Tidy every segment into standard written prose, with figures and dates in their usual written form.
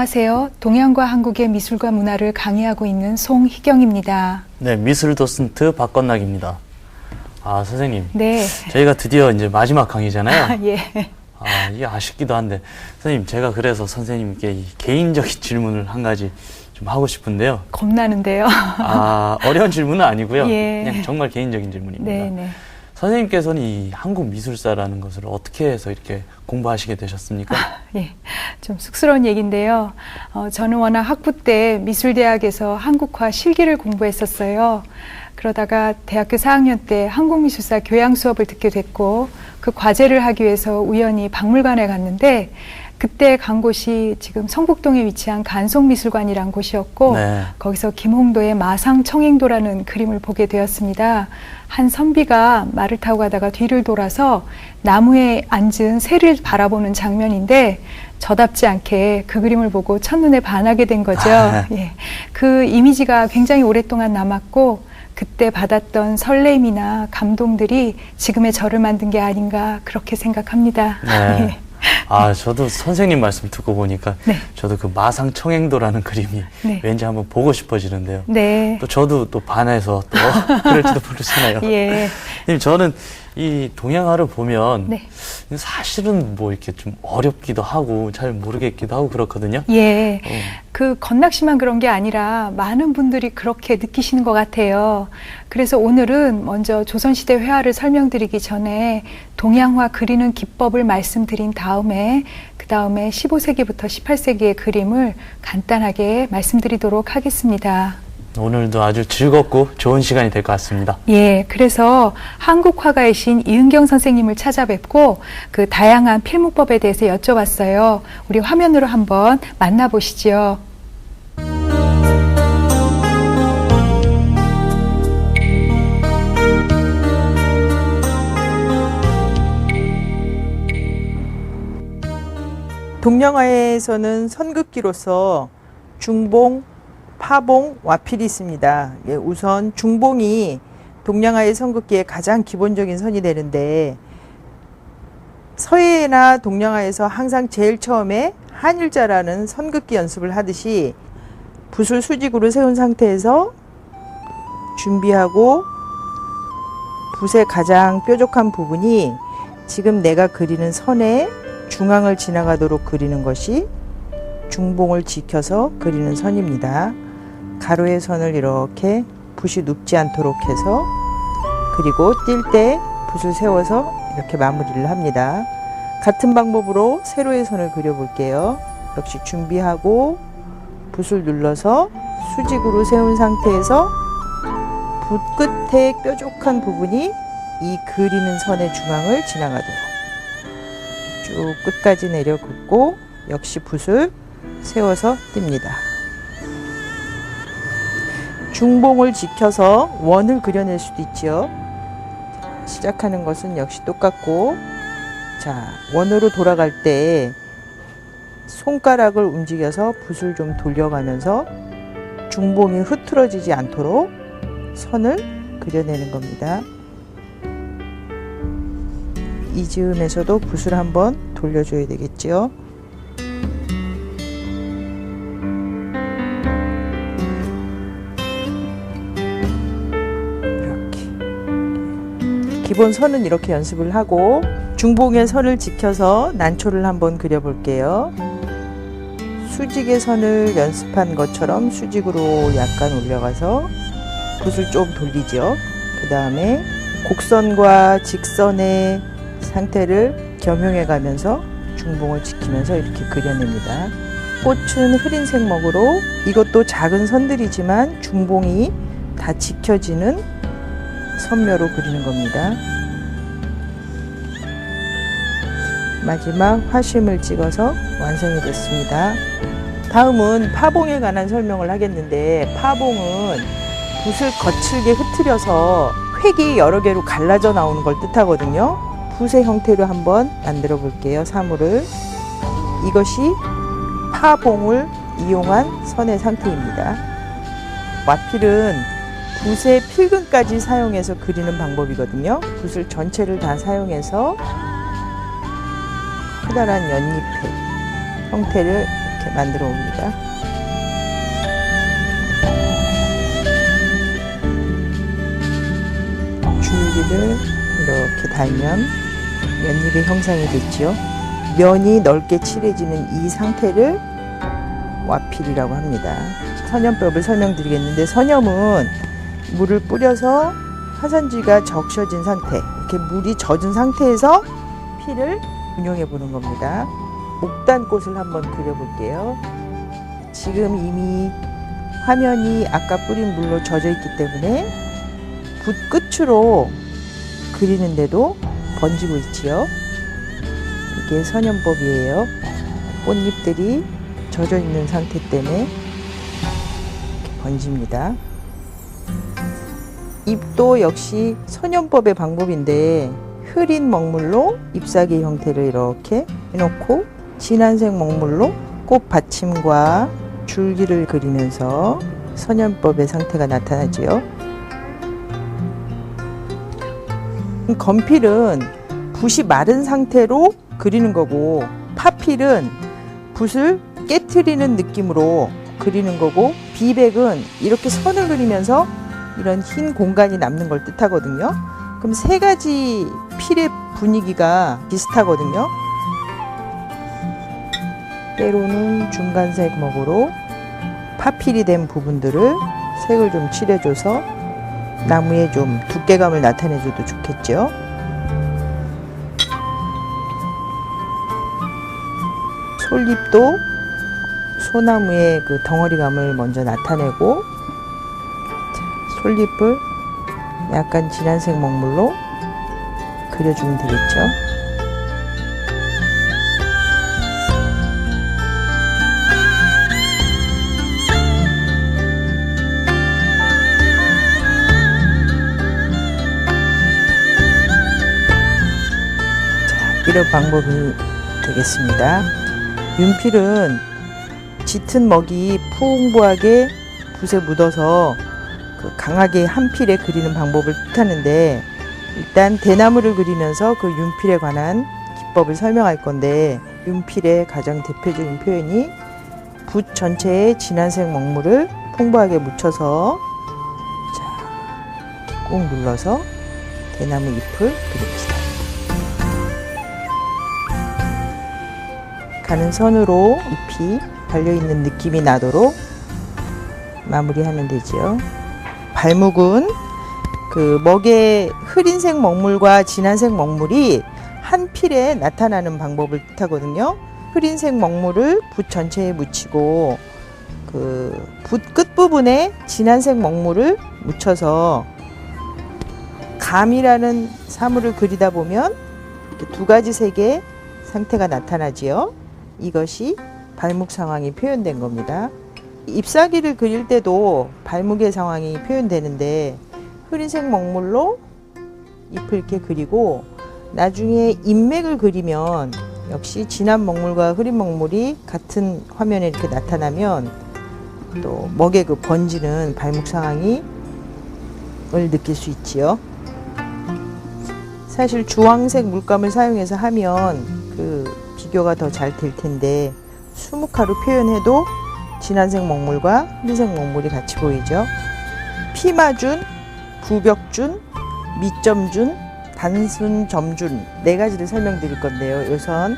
안녕하세요. 동양과 한국의 미술과 문화를 강의하고 있는 송희경입니다. 네, 미술 도슨트 박건락입니다. 아, 선생님. 네. 저희가 드디어 이제 마지막 강의잖아요. 예. 아, 이게 아쉽기도 한데. 선생님, 제가 그래서 선생님께 이 개인적인 질문을 한 가지 좀 하고 싶은데요. 겁나는데요. 아, 어려운 질문은 아니고요. 예. 그냥 정말 개인적인 질문입니다. 네네. 선생님께서는 이 한국 미술사라는 것을 어떻게 해서 이렇게 공부하시게 되셨습니까? 예. 좀 쑥스러운 얘기인데요. 저는 워낙 학부 때 미술대학에서 한국화 실기를 공부했었어요. 그러다가 대학교 4학년 때 한국미술사 교양 수업을 듣게 됐고 그 과제를 하기 위해서 우연히 박물관에 갔는데 그때 간 곳이 지금 성북동에 위치한 간송미술관이란 곳이었고 네. 거기서 김홍도의 마상청행도라는 그림을 보게 되었습니다. 한 선비가 말을 타고 가다가 뒤를 돌아서 나무에 앉은 새를 바라보는 장면인데 저답지 않게 그 그림을 보고 첫눈에 반하게 된 거죠. 예. 그 이미지가 굉장히 오랫동안 남았고 그때 받았던 설렘이나 감동들이 지금의 저를 만든 게 아닌가 그렇게 생각합니다. 네. 예. 아, 저도 선생님 말씀 듣고 보니까 네. 저도 그 마상청행도라는 그림이 네. 왠지 한번 보고 싶어지는데요. 네. 또 저도 또 반해서 또 그럴지도 모르잖아요. 예. 선생님, 저는 이 동양화를 보면 네. 사실은 뭐 이렇게 좀 어렵기도 하고 잘 모르겠기도 하고 그렇거든요. 예. 그 건락 씨만 그런 게 아니라 많은 분들이 그렇게 느끼시는 것 같아요. 그래서 오늘은 먼저 조선시대 회화를 설명드리기 전에 동양화 그리는 기법을 말씀드린 다음에 그 다음에 15세기부터 18세기의 그림을 간단하게 말씀드리도록 하겠습니다. 오늘도 아주 즐겁고 좋은 시간이 될 것 같습니다. 예, 그래서 한국 화가이신 이은경 선생님을 찾아뵙고 그 다양한 필무법에 대해서 여쭤봤어요. 우리 화면으로 한번 만나보시죠. 동양화에서는 선극기로서 중봉, 파봉, 와필이 있습니다. 예, 우선 중봉이 동양화의 선극기의 가장 기본적인 선이 되는데 서예나 동양화에서 항상 제일 처음에 한일자라는 선극기 연습을 하듯이 붓을 수직으로 세운 상태에서 준비하고 붓의 가장 뾰족한 부분이 지금 내가 그리는 선의 중앙을 지나가도록 그리는 것이 중봉을 지켜서 그리는 선입니다. 가로의 선을 이렇게 붓이 눕지 않도록 해서 그리고 뛸 때 붓을 세워서 이렇게 마무리를 합니다. 같은 방법으로 세로의 선을 그려볼게요. 역시 준비하고 붓을 눌러서 수직으로 세운 상태에서 붓 끝에 뾰족한 부분이 이 그리는 선의 중앙을 지나가도록 쭉 끝까지 내려 긋고 역시 붓을 세워서 띱니다. 중봉을 지켜서 원을 그려낼 수도 있죠. 시작하는 것은 역시 똑같고, 자, 원으로 돌아갈 때 손가락을 움직여서 붓을 좀 돌려가면서 중봉이 흐트러지지 않도록 선을 그려내는 겁니다. 이 즈음에서도 붓을 한번 돌려줘야 되겠죠. 기본 선은 이렇게 연습을 하고 중봉의 선을 지켜서 난초를 한번 그려볼게요. 수직의 선을 연습한 것처럼 수직으로 약간 올려가서 붓을 좀 돌리죠. 그 다음에 곡선과 직선의 상태를 겸용해 가면서 중봉을 지키면서 이렇게 그려냅니다. 꽃은 흐린 색목으로 이것도 작은 선들이지만 중봉이 다 지켜지는 선묘로 그리는 겁니다. 마지막 화심을 찍어서 완성이 됐습니다. 다음은 파봉에 관한 설명을 하겠는데 파봉은 붓을 거칠게 흐트려서 획이 여러 개로 갈라져 나오는 걸 뜻하거든요. 붓의 형태로 한번 만들어 볼게요. 사물을. 이것이 파봉을 이용한 선의 상태입니다. 와필은 붓의 필근까지 사용해서 그리는 방법이거든요. 붓을 전체를 다 사용해서 커다란 연잎의 형태를 이렇게 만들어 옵니다. 줄기를 이렇게 달면 면입의 형상이 됐죠. 면이 넓게 칠해지는 이 상태를 와필이라고 합니다. 선염법을 설명드리겠는데, 선염은 물을 뿌려서 화산지가 적셔진 상태, 이렇게 물이 젖은 상태에서 피를 운용해 보는 겁니다. 옥단꽃을 한번 그려볼게요. 지금 이미 화면이 아까 뿌린 물로 젖어 있기 때문에 붓 끝으로 그리는데도 번지고 있지요. 이게 선염법이에요. 꽃잎들이 젖어 있는 상태 때문에 이렇게 번집니다. 잎도 역시 선염법의 방법인데, 흐린 먹물로 잎사귀 형태를 이렇게 해놓고 진한색 먹물로 꽃 받침과 줄기를 그리면서 선염법의 상태가 나타나지요. 건필은 붓이 마른 상태로 그리는 거고, 파필은 붓을 깨트리는 느낌으로 그리는 거고, 비백은 이렇게 선을 그리면서 이런 흰 공간이 남는 걸 뜻하거든요. 그럼 세 가지 필의 분위기가 비슷하거든요. 때로는 중간색 먹으로 파필이 된 부분들을 색을 좀 칠해줘서 나무에 좀 두께감을 나타내줘도 좋겠죠. 솔잎도 소나무의 그 덩어리감을 먼저 나타내고, 솔잎을 약간 진한색 먹물로 그려주면 되겠죠. 자, 이런 방법이 되겠습니다. 윤필은 짙은 먹이 풍부하게 붓에 묻어서 강하게 한 필에 그리는 방법을 뜻하는데, 일단 대나무를 그리면서 그 윤필에 관한 기법을 설명할 건데, 윤필의 가장 대표적인 표현이 붓 전체에 진한색 먹물을 풍부하게 묻혀서 자, 이렇게 꾹 눌러서 대나무 잎을 그립니다. 가는 선으로 잎이 달려있는 느낌이 나도록 마무리하면 되지요. 발묵은 그 먹의 흐린색 먹물과 진한색 먹물이 한 필에 나타나는 방법을 뜻하거든요. 흐린색 먹물을 붓 전체에 묻히고 그 붓 끝부분에 진한색 먹물을 묻혀서 감이라는 사물을 그리다 보면 이렇게 두 가지 색의 상태가 나타나지요. 이것이 발묵 상황이 표현된 겁니다. 잎사귀를 그릴 때도 발묵의 상황이 표현되는데, 흐린색 먹물로 잎을 이렇게 그리고 나중에 잎맥을 그리면 역시 진한 먹물과 흐린 먹물이 같은 화면에 이렇게 나타나면 또 먹의 그 번지는 발묵 상황을 느낄 수 있지요. 사실 주황색 물감을 사용해서 하면 그 비교가 더 잘 될 텐데, 수묵화로 표현해도 진한색 먹물과 흰색 먹물이 같이 보이죠. 피마준, 부벽준, 밑점준, 단순점준 네 가지를 설명드릴 건데요. 우선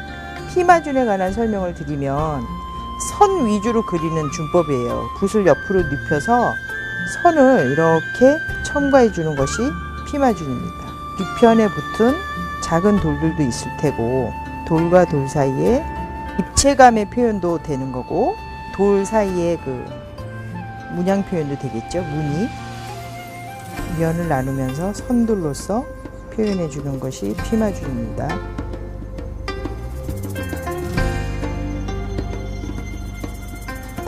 피마준에 관한 설명을 드리면, 선 위주로 그리는 준법이에요. 붓을 옆으로 눕혀서 선을 이렇게 첨가해 주는 것이 피마준입니다. 뒤편에 붙은 작은 돌들도 있을 테고, 돌과 돌 사이에 입체감의 표현도 되는 거고, 돌 사이에 그 문양 표현도 되겠죠. 무늬, 면을 나누면서 선돌로서 표현해 주는 것이 피마준입니다.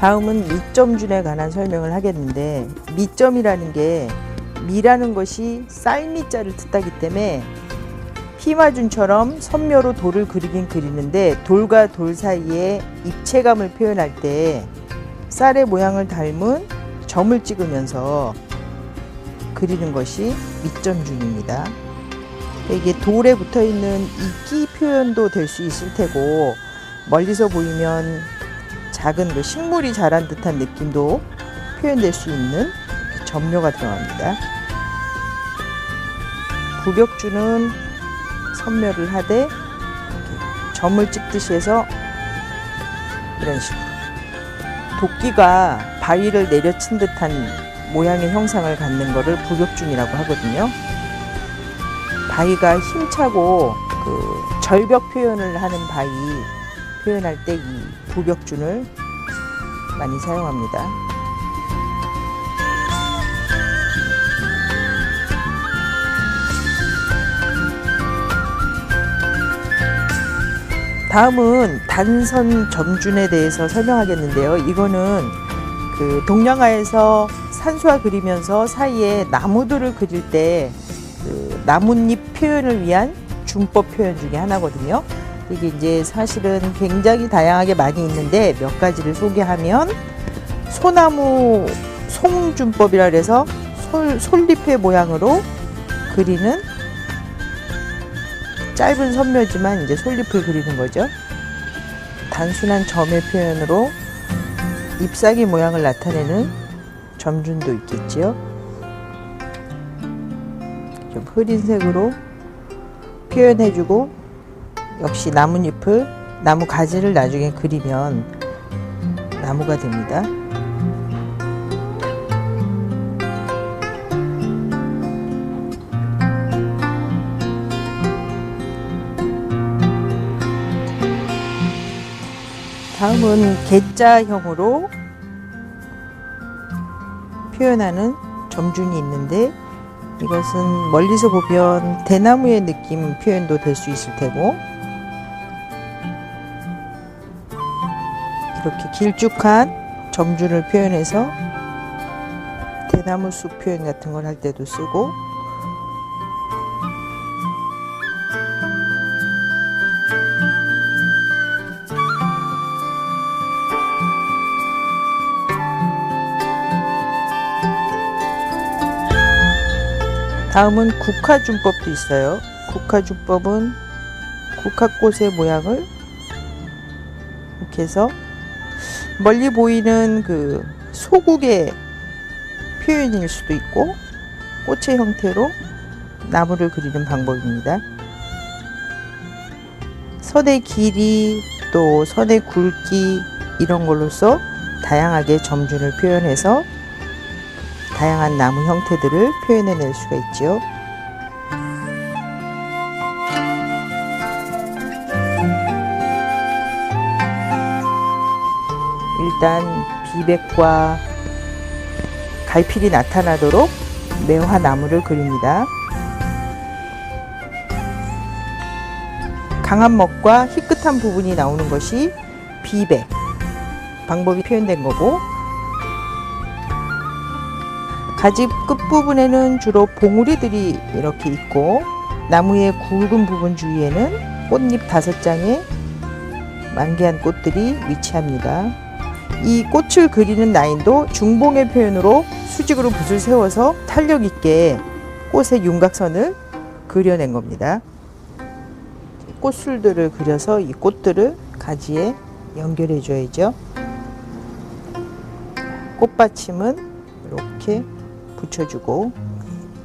다음은 밑점준에 관한 설명을 하겠는데, 밑점이라는 게 미라는 것이 쌀미자를 뜻하기 때문에 피마준처럼 선묘로 돌을 그리긴 그리는데, 돌과 돌 사이에 입체감을 표현할 때 쌀의 모양을 닮은 점을 찍으면서 그리는 것이 밑점준입니다. 이게 돌에 붙어 있는 이끼 표현도 될 수 있을 테고, 멀리서 보이면 작은 그 식물이 자란 듯한 느낌도 표현될 수 있는 점묘가 들어갑니다. 부벽주는 선묘를 하되 점을 찍듯이 해서 이런 식으로 도끼가 바위를 내려친 듯한 모양의 형상을 갖는 것을 부벽준이라고 하거든요. 바위가 힘차고 그 절벽 표현을 하는 바위 표현할 때 이 부벽준을 많이 사용합니다. 다음은 단선 점준에 대해서 설명하겠는데요. 이거는 그 동양화에서 산수화 그리면서 사이에 나무들을 그릴 때 그 나뭇잎 표현을 위한 준법 표현 중에 하나거든요. 이게 이제 사실은 굉장히 다양하게 많이 있는데 몇 가지를 소개하면 소나무 송준법이라 해서 솔잎의 모양으로 그리는 짧은 선묘지만 이제 솔잎을 그리는 거죠. 단순한 점의 표현으로 잎사귀 모양을 나타내는 점준도 있겠지요. 좀 흐린 색으로 표현해주고 역시 나뭇잎을 나무 가지를 나중에 그리면 나무가 됩니다. 다음은 개자형으로 표현하는 점준이 있는데 이것은 멀리서 보면 대나무의 느낌 표현도 될 수 있을 테고 이렇게 길쭉한 점준을 표현해서 대나무 숲 표현 같은 걸 할 때도 쓰고 다음은 국화준법도 있어요. 국화준법은 국화꽃의 모양을 이렇게 해서 멀리 보이는 그 소국의 표현일 수도 있고 꽃의 형태로 나무를 그리는 방법입니다. 선의 길이 또 선의 굵기 이런 걸로써 다양하게 점준을 표현해서 다양한 나무 형태들을 표현해낼 수가 있죠. 일단 비백과 갈필이 나타나도록 매화나무를 그립니다. 강한 먹과 희끗한 부분이 나오는 것이 비백 방법이 표현된 거고 가지 끝부분에는 주로 봉우리들이 이렇게 있고 나무의 굵은 부분 주위에는 꽃잎 5장의 만개한 꽃들이 위치합니다. 이 꽃을 그리는 라인도 중봉의 표현으로 수직으로 붓을 세워서 탄력 있게 꽃의 윤곽선을 그려낸 겁니다. 꽃술들을 그려서 이 꽃들을 가지에 연결해 줘야죠. 꽃받침은 이렇게 붙여주고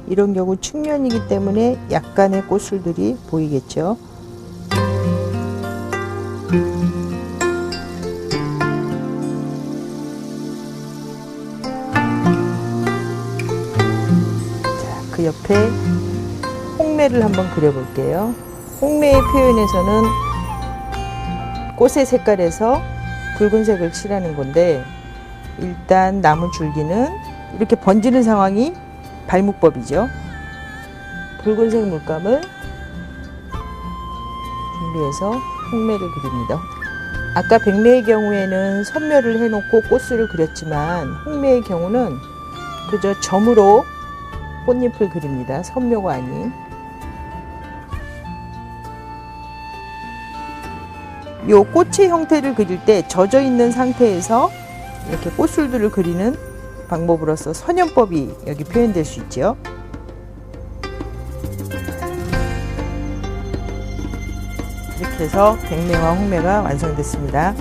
이런 경우 측면이기 때문에 약간의 꽃술들이 보이겠죠. 자, 그 옆에 홍매를 한번 그려볼게요. 홍매의 표현에서는 꽃의 색깔에서 붉은색을 칠하는 건데 일단 나무 줄기는 이렇게 번지는 상황이 발목법이죠. 붉은색 물감을 준비해서 홍매를 그립니다. 아까 백매의 경우에는 선묘를 해놓고 꽃술을 그렸지만 홍매의 경우는 그저 점으로 꽃잎을 그립니다. 선묘가 아닌. 요 꽃의 형태를 그릴 때 젖어 있는 상태에서 이렇게 꽃술들을 그리는 방법으로서 선연법이 여기 표현될 수 있죠. 이렇게 해서 백매와 홍매가 완성됐습니다.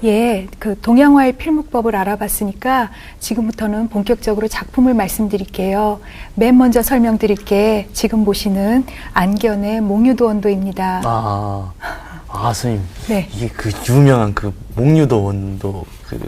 예, 그 동양화의 필목법을 알아봤으니까 지금부터는 본격적으로 작품을 말씀드릴게요. 맨 먼저 설명드릴 게 지금 보시는 안견의 몽유도원도입니다. 선생님. 네. 이게 그 유명한 그 몽유도원도 그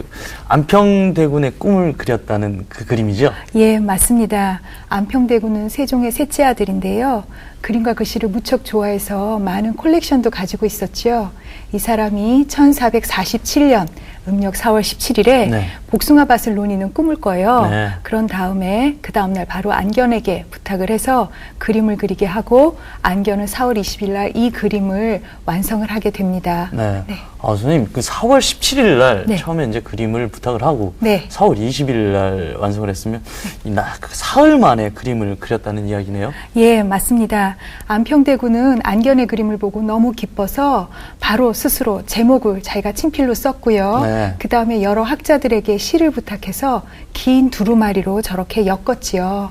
안평대군의 꿈을 그렸다는 그 그림이죠? 예, 맞습니다. 안평대군은 세종의 셋째 아들인데요. 그림과 글씨를 무척 좋아해서 많은 콜렉션도 가지고 있었죠. 이 사람이 1447년 음력 4월 17일에 네. 복숭아밭을 논이는 꿈을 꿔요. 네. 그런 다음에 그 다음날 바로 안견에게 부탁을 해서 그림을 그리게 하고 안견은 4월 20일 날 이 그림을 완성을 하게 됩니다. 네. 네. 선생님, 그 4월 17일 날 네. 처음에 이제 그림을 부탁을 하고 네. 4월 20일 날 완성을 했으면 그 사흘 만에 그림을 그렸다는 이야기네요. 예, 맞습니다. 안평대군은 안견의 그림을 보고 너무 기뻐서 바로 스스로 제목을 자기가 친필로 썼고요. 네. 그 다음에 여러 학자들에게 시를 부탁해서 긴 두루마리로 저렇게 엮었지요.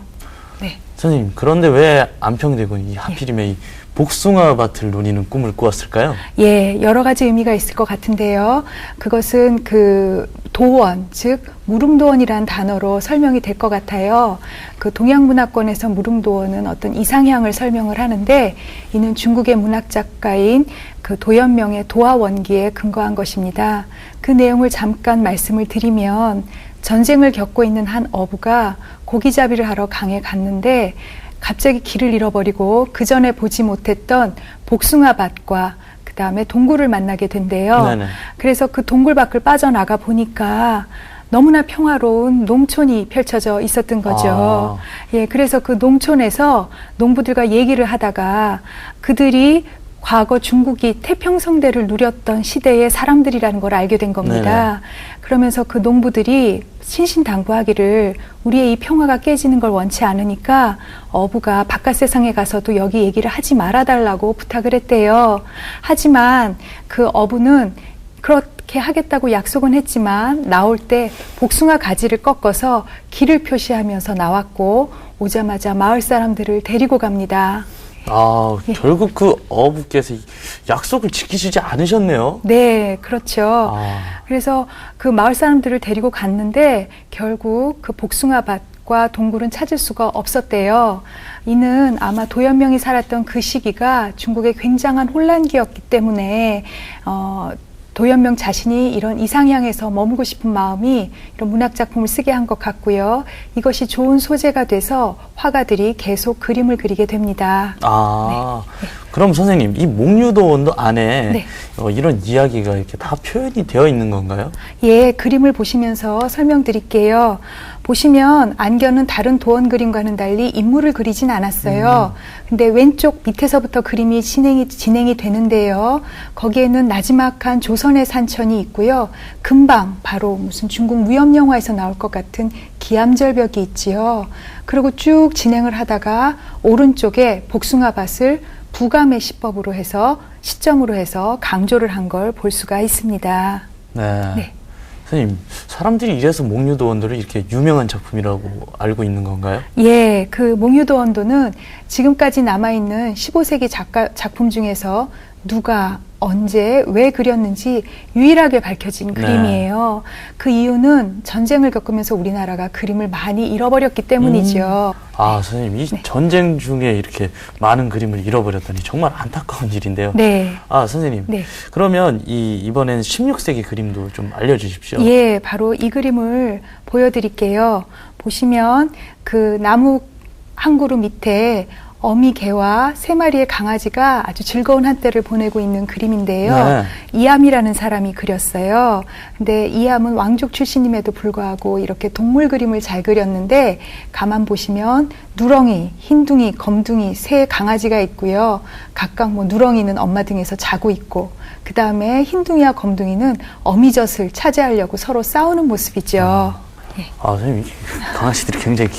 네. 선생님, 그런데 왜 안평대군이 하필이면 이 복숭아밭을 누리는 꿈을 꾸었을까요? 예, 여러 가지 의미가 있을 것 같은데요. 그것은 그 도원, 즉 무릉도원이라는 단어로 설명이 될 것 같아요. 그 동양문화권에서 무릉도원은 어떤 이상향을 설명을 하는데 이는 중국의 문학 작가인 그 도연명의 도화원기에 근거한 것입니다. 그 내용을 잠깐 말씀을 드리면 전쟁을 겪고 있는 한 어부가 고기잡이를 하러 강에 갔는데 갑자기 길을 잃어버리고 그 전에 보지 못했던 복숭아밭과 그 다음에 동굴을 만나게 된대요. 네네. 그래서 그 동굴 밖을 빠져나가 보니까 너무나 평화로운 농촌이 펼쳐져 있었던 거죠. 예, 그래서 그 농촌에서 농부들과 얘기를 하다가 그들이 과거 중국이 태평성대를 누렸던 시대의 사람들이라는 걸 알게 된 겁니다. 네네. 그러면서 그 농부들이 신신당부하기를 우리의 이 평화가 깨지는 걸 원치 않으니까 어부가 바깥 세상에 가서도 여기 얘기를 하지 말아달라고 부탁을 했대요. 하지만 그 어부는 그렇게 하겠다고 약속은 했지만 나올 때 복숭아 가지를 꺾어서 길을 표시하면서 나왔고 오자마자 마을 사람들을 데리고 갑니다. 예. 결국 그 어부께서 약속을 지키시지 않으셨네요. 네, 그렇죠. 그래서 그 마을 사람들을 데리고 갔는데 결국 그 복숭아밭과 동굴은 찾을 수가 없었대요. 이는 아마 도연명이 살았던 그 시기가 중국의 굉장한 혼란기였기 때문에 도연명 자신이 이런 이상향에서 머물고 싶은 마음이 이런 문학작품을 쓰게 한 것 같고요. 이것이 좋은 소재가 돼서 화가들이 계속 그림을 그리게 됩니다. 네. 그럼 선생님, 이 몽유도원도 안에 네. 이런 이야기가 이렇게 다 표현이 되어 있는 건가요? 예, 그림을 보시면서 설명드릴게요. 보시면 안견은 다른 도원 그림과는 달리 인물을 그리진 않았어요. 근데 왼쪽 밑에서부터 그림이 진행이 되는데요. 거기에는 나지막한 조선의 산천이 있고요. 금방 바로 무슨 중국 무협 영화에서 나올 것 같은 기암절벽이 있지요. 그리고 쭉 진행을 하다가 오른쪽에 복숭아밭을 부감의 시법으로 해서 시점으로 해서 강조를 한 걸 볼 수가 있습니다. 네. 선생님, 사람들이 이래서 몽유도원도를 이렇게 유명한 작품이라고 알고 있는 건가요? 예, 그 몽유도원도는 지금까지 남아있는 15세기 작품 중에서 누가 언제 왜 그렸는지 유일하게 밝혀진 그림이에요. 그 이유는 전쟁을 겪으면서 우리나라가 그림을 많이 잃어버렸기 때문이죠. 선생님, 이 전쟁 중에 이렇게 많은 그림을 잃어버렸다니 정말 안타까운 일인데요. 네. 선생님. 네. 그러면 이번엔 16세기 그림도 좀 알려주십시오. 예, 바로 이 그림을 보여드릴게요. 보시면 그 나무 한 그루 밑에 어미 개와 3마리의 강아지가 아주 즐거운 한때를 보내고 있는 그림인데요. 네. 이암이라는 사람이 그렸어요. 근데 이암은 왕족 출신임에도 불구하고 이렇게 동물 그림을 잘 그렸는데 가만 보시면 누렁이, 흰둥이, 검둥이 3 강아지가 있고요. 각각 누렁이는 엄마 등에서 자고 있고 그 다음에 흰둥이와 검둥이는 어미젖을 차지하려고 서로 싸우는 모습이죠. 선생님, 강아지들이 굉장히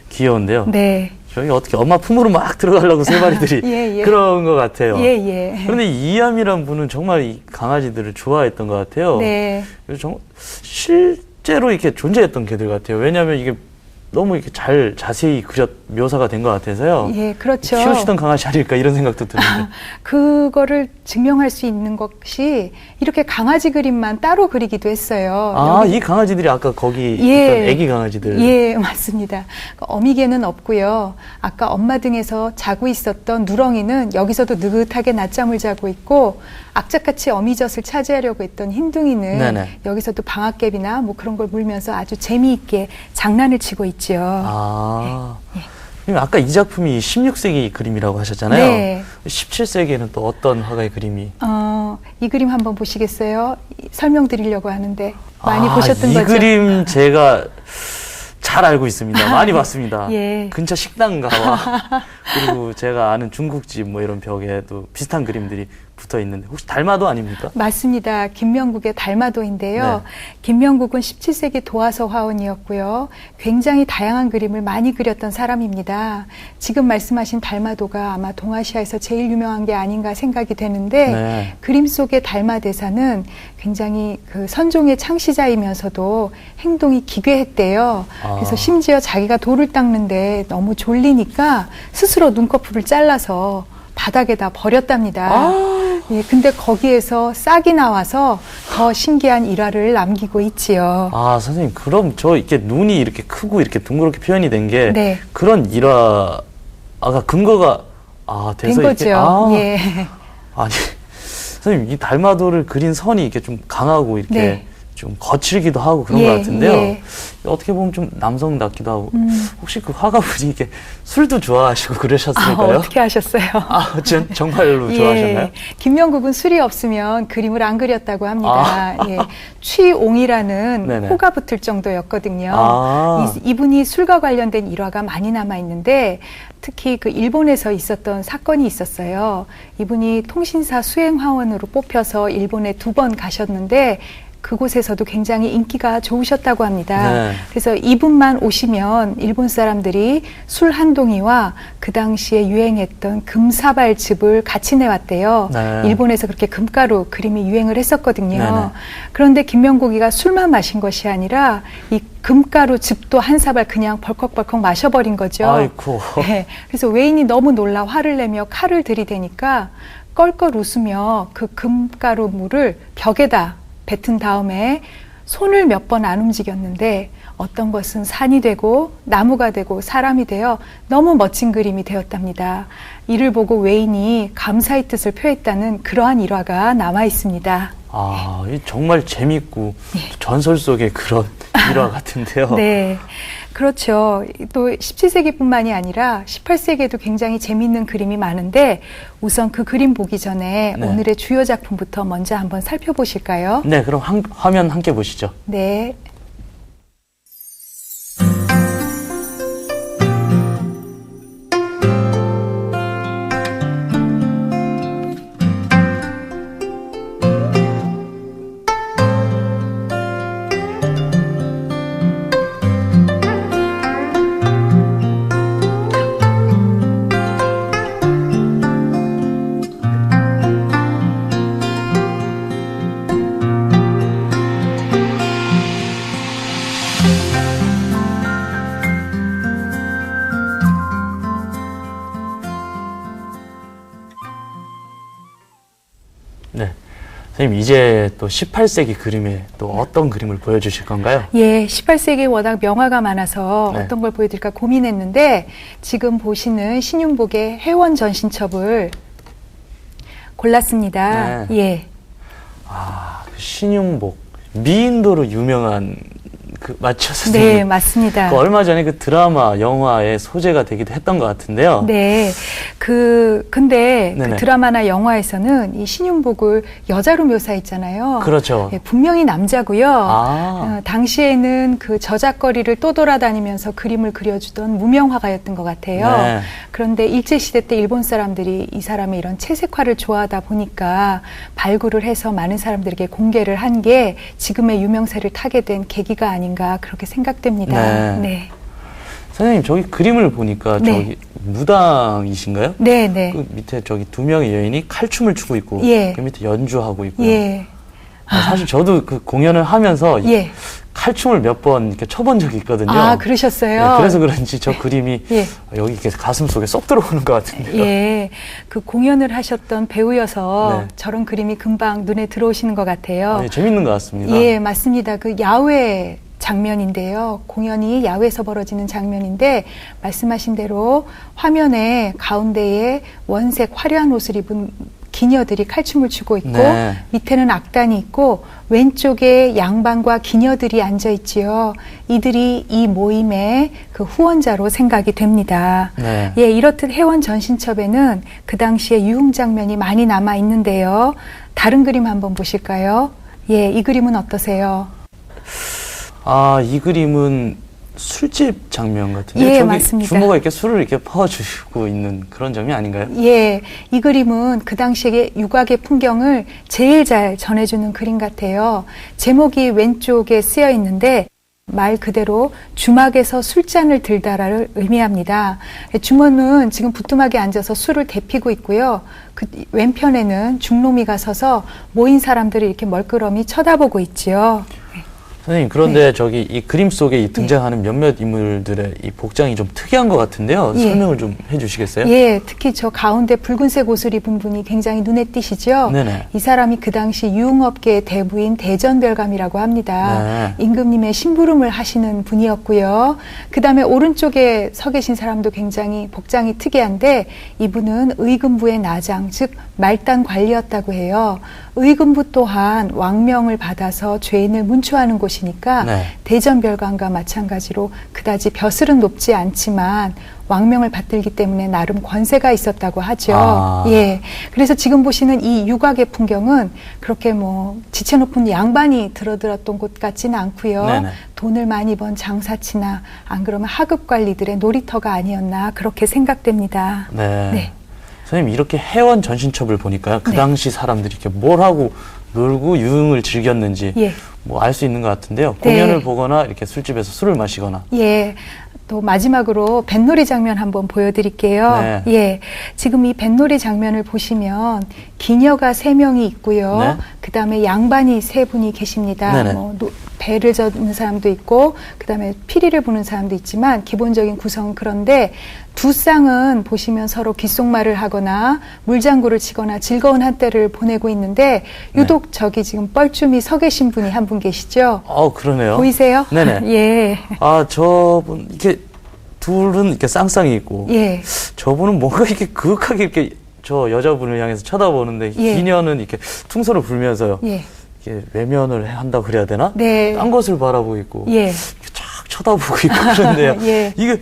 귀여운데요. 네. 저희 어떻게 엄마 품으로 막 들어가려고 3마리들이 예. 그런 것 같아요. 예. 그런데 이암이란 분은 정말 이 강아지들을 좋아했던 것 같아요. 네. 그래서 실제로 이렇게 존재했던 개들 같아요. 왜냐하면 이게 너무 이렇게 잘 자세히 묘사가 된 것 같아서요. 예, 그렇죠. 키우시던 강아지 아닐까 이런 생각도 드는데. 그거를 증명할 수 있는 것이 이렇게 강아지 그림만 따로 그리기도 했어요. 아, 여기- 이 강아지들이 아까 거기 예. 있던 애기 강아지들. 예, 맞습니다. 어미개는 없고요. 아까 엄마 등에서 자고 있었던 누렁이는 여기서도 느긋하게 낮잠을 자고 있고, 악착같이 어미젖을 차지하려고 했던 흰둥이는 네네. 여기서도 방앗개비나 뭐 그런 걸 물면서 아주 재미있게 장난을 치고 있죠. 아. 예. 그럼 아까 이 작품이 16세기 그림이라고 하셨잖아요. 네. 17세기에는 또 어떤 화가의 그림이? 이 그림 한번 보시겠어요? 설명드리려고 하는데 많이 보셨던 이 거죠? 그림 제가 잘 알고 있습니다. 많이 봤습니다. 예. 근처 식당가와 그리고 제가 아는 중국집 뭐 이런 벽에도 비슷한 그림들이 붙어 있는데 혹시 달마도 아닙니까? 맞습니다. 김명국의 달마도인데요. 네. 김명국은 17세기 도화서 화원이었고요. 굉장히 다양한 그림을 많이 그렸던 사람입니다. 지금 말씀하신 달마도가 아마 동아시아에서 제일 유명한 게 아닌가 생각이 되는데 네. 그림 속의 달마 대사는 굉장히 그 선종의 창시자이면서도 행동이 기괴했대요. 그래서 심지어 자기가 돌을 닦는데 너무 졸리니까 스스로 눈꺼풀을 잘라서 바닥에다 버렸답니다. 예, 근데 거기에서 싹이 나와서 더 신기한 일화를 남기고 있지요. 아, 선생님, 그럼 저 이렇게 눈이 이렇게 크고 이렇게 둥그렇게 표현이 된 게 네. 그런 일화가 근거가 된 돼서 거죠. 이렇게 예. 아니 선생님 이 달마도를 그린 선이 이렇게 좀 강하고 이렇게 네. 좀 거칠기도 하고 그런 예, 것 같은데요. 예. 어떻게 보면 좀 남성답기도 하고 혹시 그 화가분이 이렇게 술도 좋아하시고 그러셨을까요? 어떻게 하셨어요? 정말로 좋아하셨나요? 예, 김명국은 술이 없으면 그림을 안 그렸다고 합니다. 예, 취옹이라는 네네. 호가 붙을 정도였거든요. 아. 이분이 술과 관련된 일화가 많이 남아 있는데 특히 그 일본에서 있었던 사건이 있었어요. 이분이 통신사 수행화원으로 뽑혀서 일본에 2번 가셨는데 그곳에서도 굉장히 인기가 좋으셨다고 합니다. 네. 그래서 이분만 오시면 일본 사람들이 술 한 동이와 그 당시에 유행했던 금사발즙을 같이 내왔대요. 네. 일본에서 그렇게 금가루 그림이 유행을 했었거든요. 네네. 그런데 김명국이가 술만 마신 것이 아니라 이 금가루 즙도 한 사발 그냥 벌컥벌컥 마셔버린 거죠. 아이고. 네. 그래서 외인이 너무 놀라 화를 내며 칼을 들이대니까 껄껄 웃으며 그 금가루 물을 벽에다 뱉은 다음에 손을 몇 번 안 움직였는데 어떤 것은 산이 되고 나무가 되고 사람이 되어 너무 멋진 그림이 되었답니다. 이를 보고 외인이 감사의 뜻을 표했다는 그러한 일화가 남아 있습니다. 이 정말 재밌고 전설 속의 그런 일화 같은데요. 네. 그렇죠. 또 17세기뿐만이 아니라 18세기에도 굉장히 재미있는 그림이 많은데 우선 그 그림 보기 전에 네. 오늘의 주요 작품부터 먼저 한번 살펴보실까요? 네, 그럼 화면 함께 보시죠. 네. 네. 선생님, 이제 또 18세기 그림에 또 어떤 그림을 보여주실 건가요? 예, 18세기에 워낙 명화가 많아서 네. 어떤 걸 보여드릴까 고민했는데 지금 보시는 신윤복의 해원 전신첩을 골랐습니다. 네. 예. 그 신윤복. 미인도로 유명한 맞죠, 선생님? 네, 맞습니다. 그 얼마 전에 그 드라마, 영화의 소재가 되기도 했던 것 같은데요. 네. 근데 네네. 그 드라마나 영화에서는 이 신윤복을 여자로 묘사했잖아요. 그렇죠. 예, 분명히 남자고요. 아. 당시에는 그 저작거리를 떠돌아다니면서 그림을 그려주던 무명화가였던 것 같아요. 네. 그런데 일제시대 때 일본 사람들이 이 사람의 이런 채색화를 좋아하다 보니까 발굴을 해서 많은 사람들에게 공개를 한 게 지금의 유명세를 타게 된 계기가 아닌가 그렇게 생각됩니다. 네. 네. 선생님, 저기 그림을 보니까 네. 저기 무당이신가요? 네, 네. 그 밑에 저기 2명의 여인이 칼춤을 추고 있고 예. 그 밑에 연주하고 있고요. 예. 사실 저도 그 공연을 하면서 예. 칼춤을 몇 번 이렇게 쳐본 적이 있거든요. 아, 그러셨어요? 네, 그래서 그런지 저 그림이 예. 여기 이렇게 가슴 속에 쏙 들어오는 것 같은데요. 예. 그 공연을 하셨던 배우여서 네. 저런 그림이 금방 눈에 들어오시는 것 같아요. 네, 재밌는 것 같습니다. 예, 맞습니다. 그 야외 장면인데요. 공연이 야외에서 벌어지는 장면인데 말씀하신 대로 화면에 가운데에 원색 화려한 옷을 입은 기녀들이 칼춤을 추고 있고 네. 밑에는 악단이 있고 왼쪽에 양반과 기녀들이 앉아 있지요. 이들이 이 모임의 그 후원자로 생각이 됩니다. 네. 예, 이렇듯 해원 전신첩에는 그 당시에 유흥 장면이 많이 남아 있는데요. 다른 그림 한번 보실까요? 예, 이 그림은 어떠세요? 아, 이 그림은 술집 장면 같은데. 예, 저기 맞습니다. 주모가 이렇게 술을 이렇게 퍼주고 있는 그런 장면 아닌가요? 예, 이 그림은 그 당시의 육악의 풍경을 제일 잘 전해주는 그림 같아요. 제목이 왼쪽에 쓰여 있는데 말 그대로 주막에서 술잔을 들다라를 의미합니다. 주모는 지금 부뚜막에 앉아서 술을 데피고 있고요. 그 왼편에는 중놈이가 서서 모인 사람들을 이렇게 멀끄러미 쳐다보고 있지요. 선생님, 그런데 네. 저기 이 그림 속에 이 등장하는 몇몇 인물들의 이 복장이 좀 특이한 것 같은데요. 예. 설명을 좀 해주시겠어요? 예, 특히 저 가운데 붉은색 옷을 입은 분이 굉장히 눈에 띄시죠? 네네. 이 사람이 그 당시 유흥업계의 대부인 대전별감이라고 합니다. 네. 임금님의 심부름을 하시는 분이었고요. 그 다음에 오른쪽에 서 계신 사람도 굉장히 복장이 특이한데 이분은 의금부의 나장, 즉 말단 관리였다고 해요. 의금부 또한 왕명을 받아서 죄인을 문초하는 곳이니까 네. 대전별관과 마찬가지로 그다지 벼슬은 높지 않지만 왕명을 받들기 때문에 나름 권세가 있었다고 하죠. 아. 예. 그래서 지금 보시는 이 육악의 풍경은 그렇게 뭐 지체 높은 양반이 들어들었던 곳 같지는 않고요. 네네. 돈을 많이 번 장사치나 안 그러면 하급 관리들의 놀이터가 아니었나 그렇게 생각됩니다. 네. 네. 선생님, 이렇게 해원 전신첩을 보니까요. 그 네. 당시 사람들이 이렇게 뭘 하고 놀고 유흥을 즐겼는지 예. 뭐 알 수 있는 것 같은데요. 네. 공연을 보거나 이렇게 술집에서 술을 마시거나. 예. 또 마지막으로 뱃놀이 장면 한번 보여드릴게요. 네. 예. 지금 이 뱃놀이 장면을 보시면 기녀가 3명이 있고요. 네. 그 다음에 양반이 3분이 계십니다. 네네. 뭐 배를 젓는 사람도 있고 그 다음에 피리를 부는 사람도 있지만 기본적인 구성은 그런데 두 쌍은 보시면 서로 귓속말을 하거나 물장구를 치거나 즐거운 한때를 보내고 있는데 유독 저기 지금 뻘쭘히 서 계신 분이 한 분 계시죠? 그러네요. 보이세요? 네네. 예. 아, 저분, 이렇게 둘은 이렇게 쌍쌍이 있고. 예. 저분은 뭔가 이렇게 그윽하게 이렇게 저 여자분을 향해서 쳐다보는데, 예. 기녀는 이렇게 퉁소를 불면서요. 예. 이렇게 외면을 한다고 그래야 되나? 네. 딴 것을 바라보고 있고. 예. 이렇게 쫙 쳐다보고 있고 그런데요. 예. 이게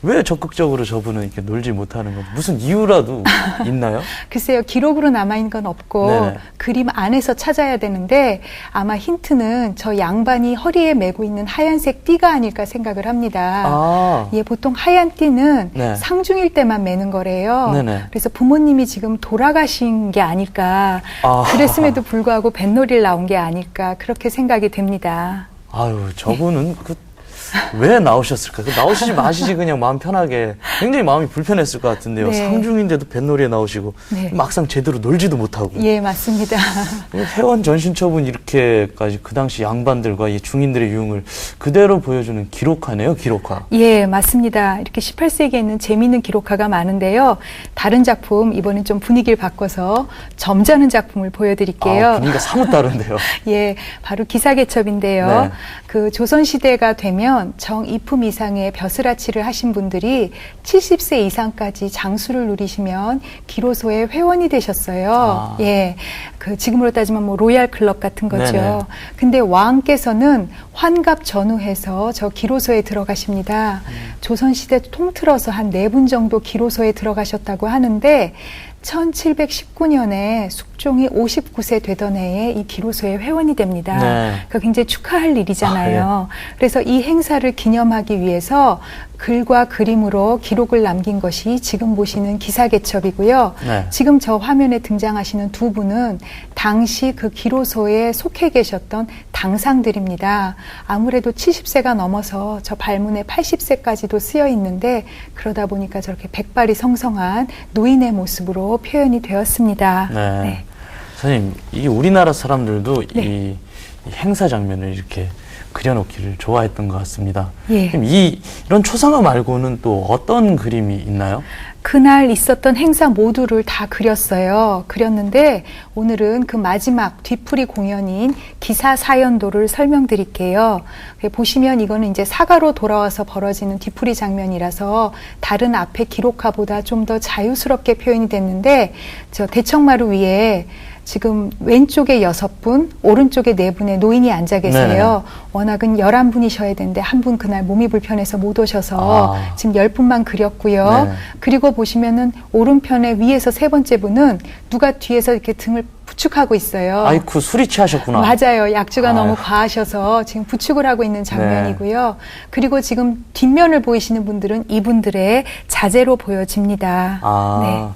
왜 적극적으로 저분은 이렇게 놀지 못하는 건지 무슨 이유라도 있나요? 글쎄요, 기록으로 남아있는 건 없고 네네. 그림 안에서 찾아야 되는데 아마 힌트는 저 양반이 허리에 메고 있는 하얀색 띠가 아닐까 생각을 합니다. 아, 예, 보통 하얀 띠는 네. 상중일 때만 매는 거래요. 네네. 그래서 부모님이 지금 돌아가신 게 아닐까. 아. 그랬음에도 불구하고 뱃놀이를 나온 게 아닐까 그렇게 생각이 됩니다. 아유, 저분은 왜 나오셨을까? 나오시지 마시지 그냥 마음 편하게. 굉장히 마음이 불편했을 것 같은데요. 네. 상중인데도 뱃놀이에 나오시고 네. 막상 제대로 놀지도 못하고. 예, 맞습니다. 회원 전신첩은 이렇게까지 그 당시 양반들과 이 중인들의 유흥을 그대로 보여주는 기록화네요, 기록화. 예, 맞습니다. 이렇게 18세기에 있는 재미있는 기록화가 많은데요. 다른 작품, 이번엔 좀 분위기를 바꿔서 점잖은 작품을 보여드릴게요. 분위기가 사뭇 다른데요. 예, 바로 기사개첩인데요. 네. 그 조선시대가 되면 정이품 이상의 벼슬아치를 하신 분들이 70세 이상까지 장수를 누리시면 기로소의 회원이 되셨어요. 아. 예, 그 지금으로 따지면 뭐 로얄 클럽 같은 거죠. 네네. 근데 왕께서는 환갑 전후해서 저 기로소에 들어가십니다. 조선시대 통틀어서 한 4분 정도 기로소에 들어가셨다고 하는데 1719년에 숙종이 59세 되던 해에 이 기로소의 회원이 됩니다. 네. 그러니까 굉장히 축하할 일이잖아요. 그래서 이 행사를 기념하기 위해서 글과 그림으로 기록을 남긴 것이 지금 보시는 기사개첩이고요. 네. 지금 저 화면에 등장하시는 두 분은 당시 그 기로소에 속해 계셨던 당상들입니다. 아무래도 70세가 넘어서 저 발문에 80세까지도 쓰여 있는데 그러다 보니까 저렇게 백발이 성성한 노인의 모습으로 표현이 되었습니다. 네. 네. 선생님, 이 우리나라 사람들도 네. 이 행사 장면을 이렇게 그려놓기를 좋아했던 것 같습니다. 예. 그럼 이런 초상화 말고는 또 어떤 그림이 있나요? 그날 있었던 행사 모두를 다 그렸어요. 그렸는데 오늘은 그 마지막 뒤풀이 공연인 기사사연도를 설명드릴게요. 보시면 이거는 이제 사가로 돌아와서 벌어지는 뒤풀이 장면이라서 다른 앞에 기록화보다 좀 더 자유스럽게 표현이 됐는데 저 대청마루 위에 지금 왼쪽에 6분, 오른쪽에 4분의 노인이 앉아 계세요. 워낙은 11분이셔야 되는데 한 분 그날 몸이 불편해서 못 오셔서 지금 10분만 그렸고요. 네. 그리고 보시면은 오른편에 위에서 3번째 분은 누가 뒤에서 이렇게 등을 부축하고 있어요. 아이쿠, 술이 취하셨구나. 맞아요. 약주가 아유. 너무 과하셔서 지금 부축을 하고 있는 장면이고요. 그리고 지금 뒷면을 보이시는 분들은 이분들의 자제로 보여집니다. 아.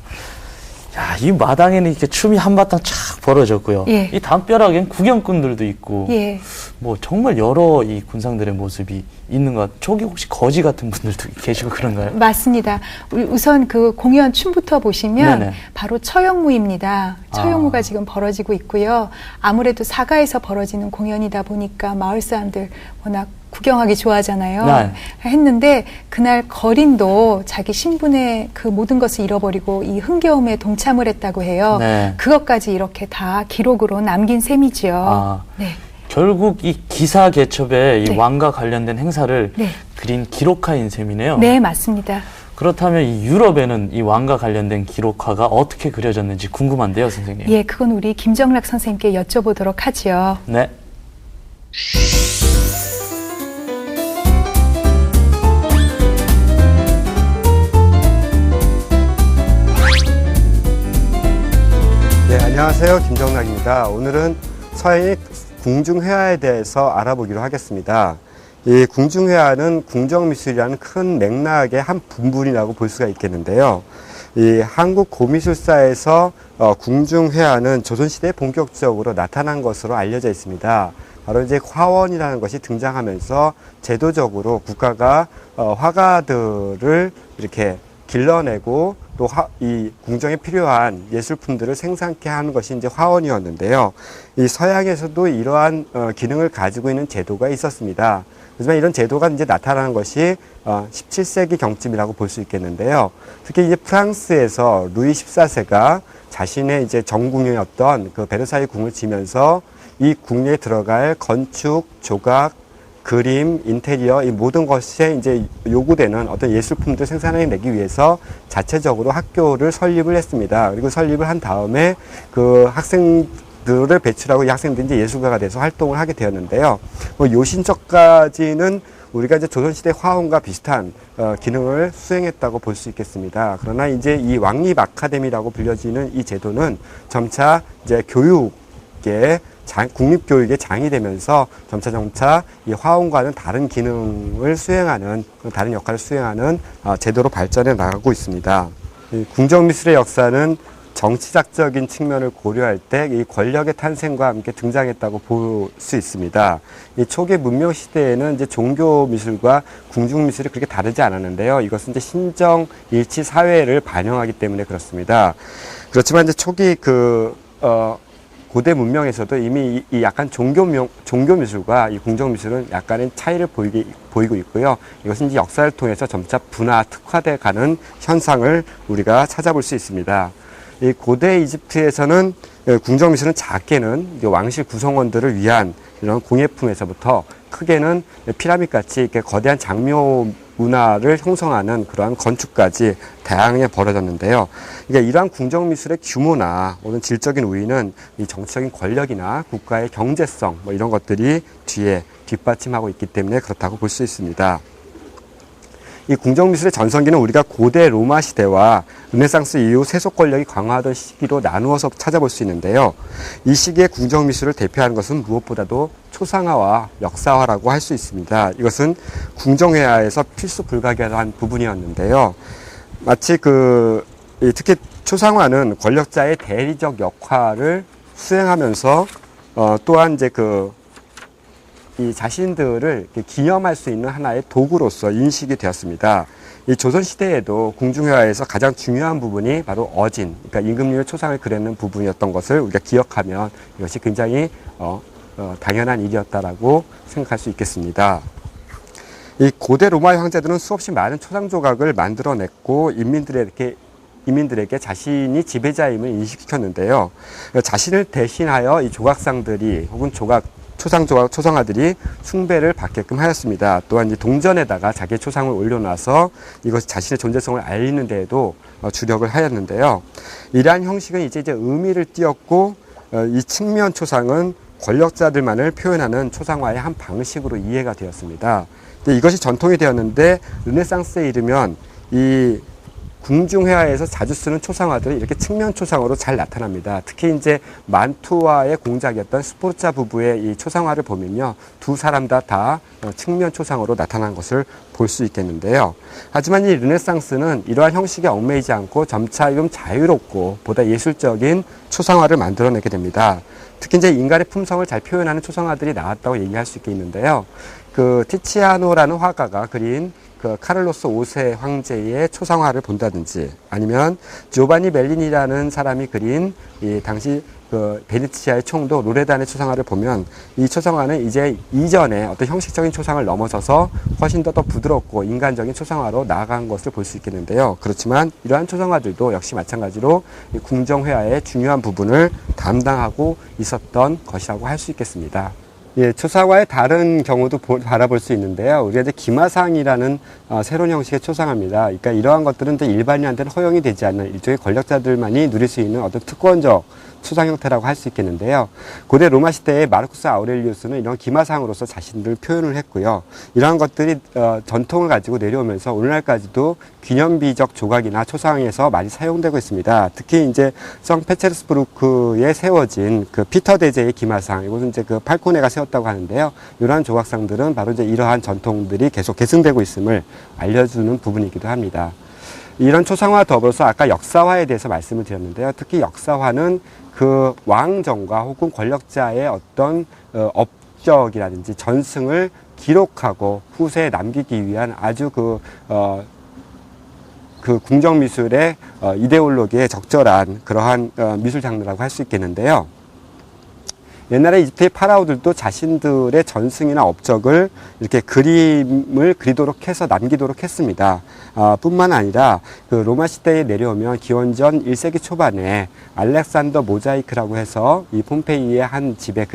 야, 이 마당에는 이렇게 춤이 한바탕 촥 벌어졌고요. 예. 이 담벼락엔 구경꾼들도 있고, 예. 뭐 정말 여러 이 군상들의 모습이 있는 것 같아요. 저기 혹시 거지 같은 분들도 계시고 그런가요? 맞습니다. 우선 그 공연 춤부터 보시면 네네. 바로 처형무입니다. 처형무가 지금 벌어지고 있고요. 아무래도 사가에서 벌어지는 공연이다 보니까 마을 사람들 워낙 구경하기 좋아하잖아요. 네. 했는데 그날 거린도 자기 신분의 그 모든 것을 잃어버리고 이 흥겨움에 동참을 했다고 해요. 네. 그것까지 이렇게 다 기록으로 남긴 셈이지요. 아. 네. 결국 이 기사 개첩의 이 네. 왕과 관련된 행사를 네. 그린 기록화인 셈이네요. 네, 맞습니다. 그렇다면 이 유럽에는 이 왕과 관련된 기록화가 어떻게 그려졌는지 궁금한데요, 선생님. 예, 그건 우리 김정락 선생님께 여쭤보도록 하지요. 네. 네, 안녕하세요. 김정락입니다. 오늘은 서양의 궁중회화에 대해서 알아보기로 하겠습니다. 이 궁중회화는 궁정미술이라는 큰 맥락의 한 분분이라고 볼 수가 있겠는데요. 이 한국 고미술사에서 궁중회화는 조선시대에 본격적으로 나타난 것으로 알려져 있습니다. 바로 이제 화원이라는 것이 등장하면서 제도적으로 국가가 화가들을 이렇게 길러내고 또 이 궁정에 필요한 예술품들을 생산케 하는 것이 이제 화원이었는데요. 이 서양에서도 이러한 기능을 가지고 있는 제도가 있었습니다. 하지만 이런 제도가 이제 나타나는 것이 17세기 경쯤이라고 볼 수 있겠는데요. 특히 이제 프랑스에서 루이 14세가 자신의 이제 정궁이었던 그 베르사유 궁을 지면서 이 궁에 들어갈 건축, 조각, 그림, 인테리어 이 모든 것에 이제 요구되는 어떤 예술품들 생산해내기 위해서 자체적으로 학교를 설립을 했습니다. 그리고 설립을 한 다음에 그 학생들을 배출하고 이 학생들이 이제 예술가가 돼서 활동을 하게 되었는데요. 뭐 요신적까지는 우리가 이제 조선시대 화원과 비슷한 기능을 수행했다고 볼 수 있겠습니다. 그러나 이제 이 왕립 아카데미라고 불려지는 이 제도는 점차 이제 교육계 국립교육의 장이 되면서 점차 이 화원과는 다른 기능을 수행하는, 다른 역할을 수행하는 제도로 발전해 나가고 있습니다. 이 궁정미술의 역사는 정치작적인 측면을 고려할 때 이 권력의 탄생과 함께 등장했다고 볼 수 있습니다. 이 초기 문명 시대에는 이제 종교 미술과 궁중 미술이 그렇게 다르지 않았는데요. 이것은 이제 신정 일치 사회를 반영하기 때문에 그렇습니다. 그렇지만 이제 초기 고대 문명에서도 이미 이 약간 종교 미술과 이 궁정 미술은 약간의 차이를 보이고 있고요. 이것은 이제 역사를 통해서 점차 분화, 특화돼 가는 현상을 우리가 찾아볼 수 있습니다. 이 고대 이집트에서는 궁정 미술은 작게는 왕실 구성원들을 위한 이런 공예품에서부터 크게는 피라밋 같이 이렇게 거대한 장묘 문화를 형성하는 그러한 건축까지 다양하게 벌어졌는데요. 그러니까 이러한 궁정 미술의 규모나 혹은 질적인 우위는 이 정치적인 권력이나 국가의 경제성 뭐 이런 것들이 뒤에 뒷받침하고 있기 때문에 그렇다고 볼 수 있습니다. 이 궁정미술의 전성기는 우리가 고대 로마 시대와 르네상스 이후 세속 권력이 강화하던 시기로 나누어서 찾아볼 수 있는데요. 이 시기의 궁정미술을 대표하는 것은 무엇보다도 초상화와 역사화라고 할 수 있습니다. 이것은 궁정회화에서 필수 불가결한 부분이었는데요. 마치 특히 초상화는 권력자의 대리적 역할을 수행하면서 또한 이제 이 자신들을 기념할 수 있는 하나의 도구로서 인식이 되었습니다. 이 조선 시대에도 궁중회화에서 가장 중요한 부분이 바로 어진, 그러니까 임금님의 초상을 그리는 부분이었던 것을 우리가 기억하면 이것이 굉장히 당연한 일이었다라고 생각할 수 있겠습니다. 이 고대 로마 황제들은 수없이 많은 초상 조각을 만들어냈고 인민들에게 자신이 지배자임을 인식시켰는데요. 자신을 대신하여 이 조각상들이 혹은 초상화들이 숭배를 받게끔 하였습니다. 또한 이 동전에다가 자기의 초상을 올려놔서 이것이 자신의 존재성을 알리는 데에도 주력을 하였는데요. 이러한 형식은 이제 의미를 띄었고 이 측면 초상은 권력자들만을 표현하는 초상화의 한 방식으로 이해가 되었습니다. 이것이 전통이 되었는데 르네상스에 이르면 이 궁중회화에서 자주 쓰는 초상화들이 이렇게 측면 초상으로 잘 나타납니다. 특히 이제 만투아의 공작이었던 스포르차 부부의 이 초상화를 보면요, 두 사람 다 측면 초상으로 나타난 것을 볼 수 있겠는데요. 하지만 이 르네상스는 이러한 형식에 얽매이지 않고 점차 좀 자유롭고 보다 예술적인 초상화를 만들어내게 됩니다. 특히 이제 인간의 품성을 잘 표현하는 초상화들이 나왔다고 얘기할 수 있겠는데요. 그 티치아노라는 화가가 그린 그 카를로스 5세 황제의 초상화를 본다든지, 아니면 조바니 멜린이라는 사람이 그린 이 당시 그 베네치아의 총독 로레단의 초상화를 보면 이 초상화는 이제 이전에 어떤 형식적인 초상을 넘어서서 훨씬 더 부드럽고 인간적인 초상화로 나아간 것을 볼 수 있겠는데요. 그렇지만 이러한 초상화들도 역시 마찬가지로 이 궁정회화의 중요한 부분을 담당하고 있었던 것이라고 할 수 있겠습니다. 예, 초상화의 다른 경우도 바라볼 수 있는데요. 우리가 이제 기마상이라는 새로운 형식의 초상화입니다. 그러니까 이러한 것들은 이제 일반인한테는 허용이 되지 않는 일종의 권력자들만이 누릴 수 있는 어떤 특권적 초상 형태라고 할 수 있겠는데요. 고대 로마 시대의 마르쿠스 아우렐리우스는 이런 기마상으로서 자신들을 표현을 했고요. 이러한 것들이 전통을 가지고 내려오면서 오늘날까지도 기념비적 조각이나 초상에서 많이 사용되고 있습니다. 특히 이제 성페테르스부르크에 세워진 그 피터 대제의 기마상, 이것은 이제 그 팔코네가 세웠다고 하는데요. 이러한 조각상들은 바로 이제 이러한 전통들이 계속 계승되고 있음을 알려주는 부분이기도 합니다. 이런 초상화와 더불어서 아까 역사화에 대해서 말씀을 드렸는데요. 특히 역사화는 그 왕정과 혹은 권력자의 어떤 업적이라든지 전승을 기록하고 후세에 남기기 위한 아주 그 궁정미술의 이데올로기에 적절한 그러한 미술 장르라고 할 수 있겠는데요. 옛날에 이집트의 파라오들도 자신들의 전승이나 업적을 이렇게 그림을 그리도록 해서 남기도록 했습니다. 뿐만 아니라 그 로마 시대에 내려오면 기원전 1세기 초반에 알렉산더 모자이크라고 해서 이 폼페이의 한 집에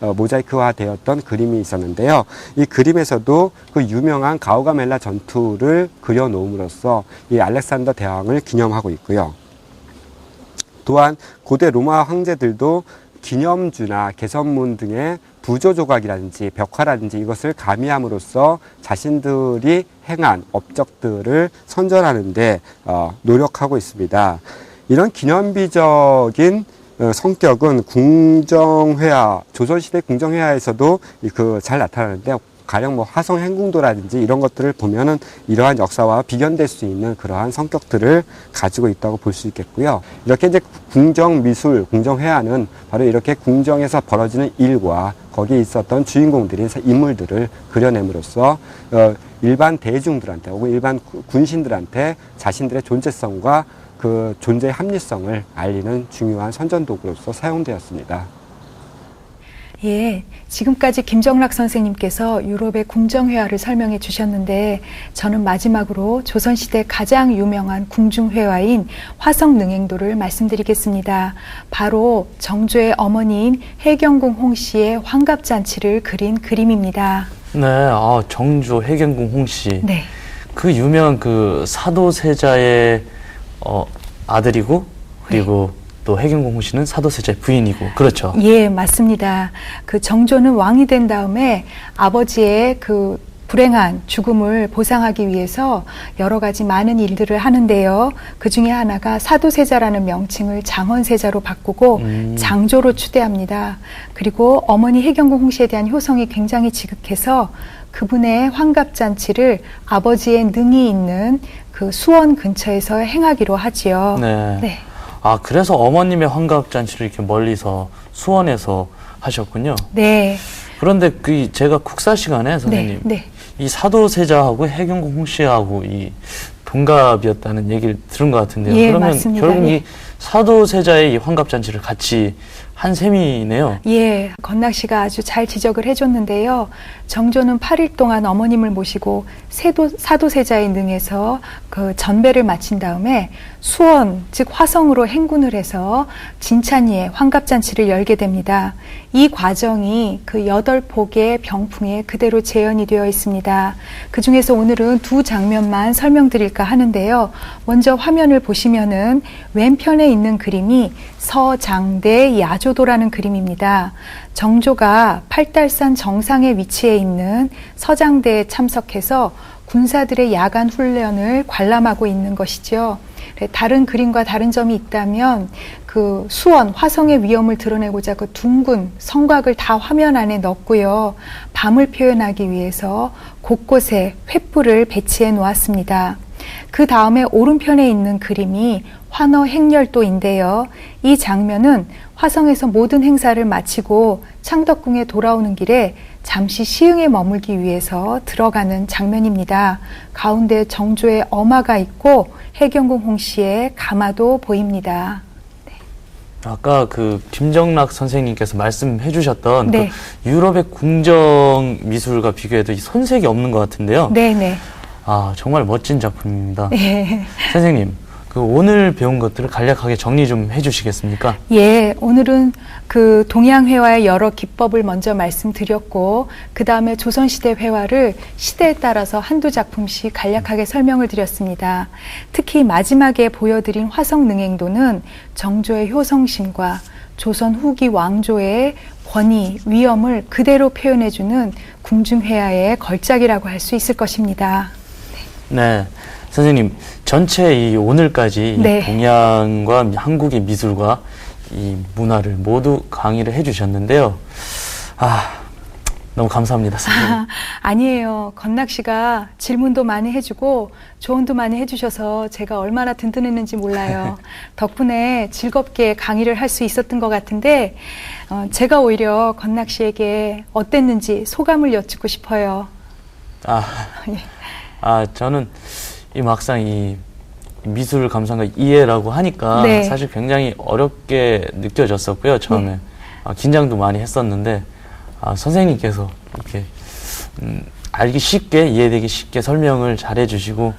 모자이크화 되었던 그림이 있었는데요. 이 그림에서도 그 유명한 가우가멜라 전투를 그려놓음으로써 이 알렉산더 대왕을 기념하고 있고요. 또한 고대 로마 황제들도 기념주나 개선문 등의 부조 조각이라든지 벽화라든지 이것을 가미함으로써 자신들이 행한 업적들을 선전하는 데 노력하고 있습니다. 이런 기념비적인 성격은 궁정회화, 조선시대 궁정회화에서도 잘 나타나는데, 가령 화성 행궁도라든지 이런 것들을 보면은 이러한 역사와 비견될 수 있는 그러한 성격들을 가지고 있다고 볼 수 있겠고요. 이렇게 이제 궁정 미술, 궁정 회화는 바로 이렇게 궁정에서 벌어지는 일과 거기에 있었던 주인공들인 인물들을 그려냄으로써 일반 대중들한테 혹은 일반 군신들한테 자신들의 존재성과 그 존재의 합리성을 알리는 중요한 선전도구로서 사용되었습니다. 예, 지금까지 김정락 선생님께서 유럽의 궁정회화를 설명해 주셨는데, 저는 마지막으로 조선시대 가장 유명한 궁중회화인 화성능행도를 말씀드리겠습니다. 바로 정조의 어머니인 해경궁 홍씨의 환갑잔치를 그린 그림입니다. 네, 정조 해경궁 홍씨. 네. 그 유명한 그 사도세자의 아들이고, 그리고 또 해경궁 홍씨는 사도세자의 부인이고, 그렇죠? 예, 맞습니다. 그 정조는 왕이 된 다음에 아버지의 그 불행한 죽음을 보상하기 위해서 여러 가지 많은 일들을 하는데요. 그 중에 하나가 사도세자라는 명칭을 장원세자로 바꾸고 장조로 추대합니다. 그리고 어머니 해경궁 홍씨에 대한 효성이 굉장히 지극해서 그분의 환갑잔치를 아버지의 능이 있는 그 수원 근처에서 행하기로 하지요. 네. 네. 그래서 어머님의 환갑잔치를 이렇게 멀리서 수원에서 하셨군요. 네. 그런데 제가 국사 시간에 선생님, 네. 이 사도세자하고 해경궁 홍씨하고 이 동갑이었다는 얘기를 들은 것 같은데요. 예, 그러면 맞습니다. 결국 예. 이 사도세자의 이 환갑잔치를 같이 한 셈이네요. 예, 건낙 씨가 아주 잘 지적을 해줬는데요. 정조는 8일 동안 어머님을 모시고 사도세자에 능해서 그 전배를 마친 다음에 수원, 즉 화성으로 행군을 해서 진찬이의 환갑잔치를 열게 됩니다. 이 과정이 그 8폭의 병풍에 그대로 재현이 되어 있습니다. 그 중에서 오늘은 두 장면만 설명드릴까 하는데요. 먼저 화면을 보시면은 왼편에 있는 그림이 서장대 야조도라는 그림입니다. 정조가 팔달산 정상에 위치해 있는 서장대에 참석해서 군사들의 야간 훈련을 관람하고 있는 것이죠. 다른 그림과 다른 점이 있다면 그 수원, 화성의 위험을 드러내고자 그 둥근 성곽을 다 화면 안에 넣었고요. 밤을 표현하기 위해서 곳곳에 횃불을 배치해 놓았습니다. 그 다음에 오른편에 있는 그림이 환어 행렬도인데요. 이 장면은 화성에서 모든 행사를 마치고 창덕궁에 돌아오는 길에 잠시 시흥에 머물기 위해서 들어가는 장면입니다. 가운데 정조의 엄화가 있고 해경궁 홍씨의 가마도 보입니다. 아까 그 김정락 선생님께서 말씀해 주셨던 네. 그 유럽의 궁정 미술과 비교해도 이 손색이 없는 것 같은데요. 네네. 아, 정말 멋진 작품입니다. 예. 선생님, 그 오늘 배운 것들을 간략하게 정리 좀 해주시겠습니까? 예, 오늘은 그 동양회화의 여러 기법을 먼저 말씀드렸고, 그 다음에 조선시대 회화를 시대에 따라서 한두 작품씩 간략하게 설명을 드렸습니다. 특히 마지막에 보여드린 화성능행도는 정조의 효성심과 조선 후기 왕조의 권위, 위엄을 그대로 표현해주는 궁중회화의 걸작이라고 할 수 있을 것입니다. 네. 선생님, 전체 이 오늘까지 네. 이 동양과 한국의 미술과 이 문화를 모두 강의를 해주셨는데요. 아, 너무 감사합니다, 선생님. 아니에요. 건낙 씨가 질문도 많이 해주고 조언도 많이 해주셔서 제가 얼마나 든든했는지 몰라요. 덕분에 즐겁게 강의를 할 수 있었던 것 같은데 제가 오히려 건낙 씨에게 어땠는지 소감을 여쭙고 싶어요. 저는 이 막상 이 미술 감상과 이해라고 하니까 네. 사실 굉장히 어렵게 느껴졌었고요, 처음에. 네. 긴장도 많이 했었는데, 선생님께서 이렇게, 알기 쉽게, 이해되기 쉽게 설명을 잘 해주시고,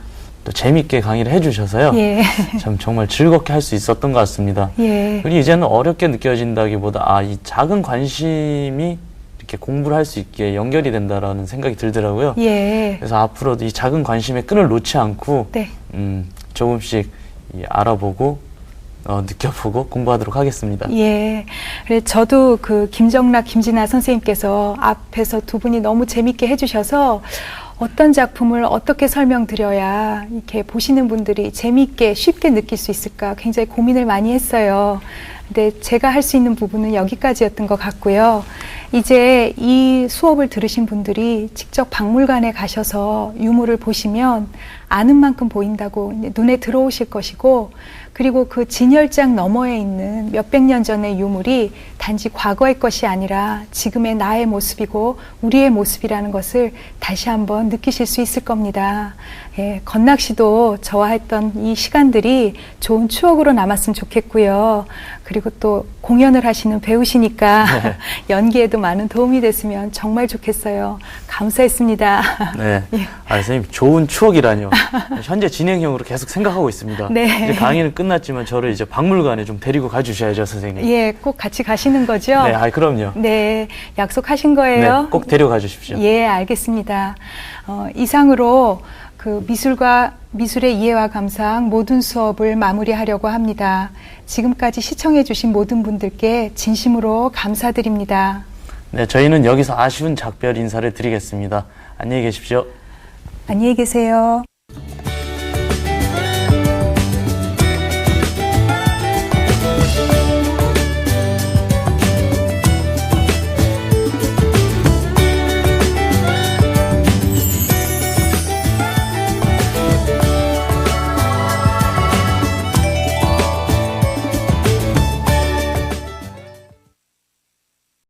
또 재밌게 강의를 해주셔서요. 예. 참 정말 즐겁게 할 수 있었던 것 같습니다. 예. 그리고 이제는 어렵게 느껴진다기보다, 이 작은 관심이 이렇게 공부를 할 수 있게 연결이 된다라는 생각이 들더라고요. 예. 그래서 앞으로도 이 작은 관심의 끈을 놓지 않고 네. 조금씩 알아보고 느껴보고 공부하도록 하겠습니다. 예. 그래 저도 그 김정락, 김진아 선생님께서 앞에서 두 분이 너무 재밌게 해주셔서 어떤 작품을 어떻게 설명드려야 이렇게 보시는 분들이 재미있게 쉽게 느낄 수 있을까 굉장히 고민을 많이 했어요. 근데 제가 할 수 있는 부분은 여기까지였던 것 같고요. 이제 이 수업을 들으신 분들이 직접 박물관에 가셔서 유물을 보시면 아는 만큼 보인다고 눈에 들어오실 것이고, 그리고 그 진열장 너머에 있는 몇백 년 전의 유물이 단지 과거의 것이 아니라 지금의 나의 모습이고 우리의 모습이라는 것을 다시 한번 느끼실 수 있을 겁니다. 예, 건낙 씨도 저와 했던 이 시간들이 좋은 추억으로 남았으면 좋겠고요. 그리고 또 공연을 하시는 배우시니까 네. 연기에도 많은 도움이 됐으면 정말 좋겠어요. 감사했습니다. 네. 예. 선생님, 좋은 추억이라뇨. 현재 진행형으로 계속 생각하고 있습니다. 네. 이제 강의는 끝났지만 저를 이제 박물관에 좀 데리고 가주셔야죠, 선생님. 예, 꼭 같이 가시는 거죠? 네, 그럼요. 네, 약속하신 거예요? 네, 꼭 데려가 주십시오. 예, 알겠습니다. 이상으로 그 미술의 이해와 감상 모든 수업을 마무리하려고 합니다. 지금까지 시청해주신 모든 분들께 진심으로 감사드립니다. 네, 저희는 여기서 아쉬운 작별 인사를 드리겠습니다. 안녕히 계십시오. 안녕히 계세요.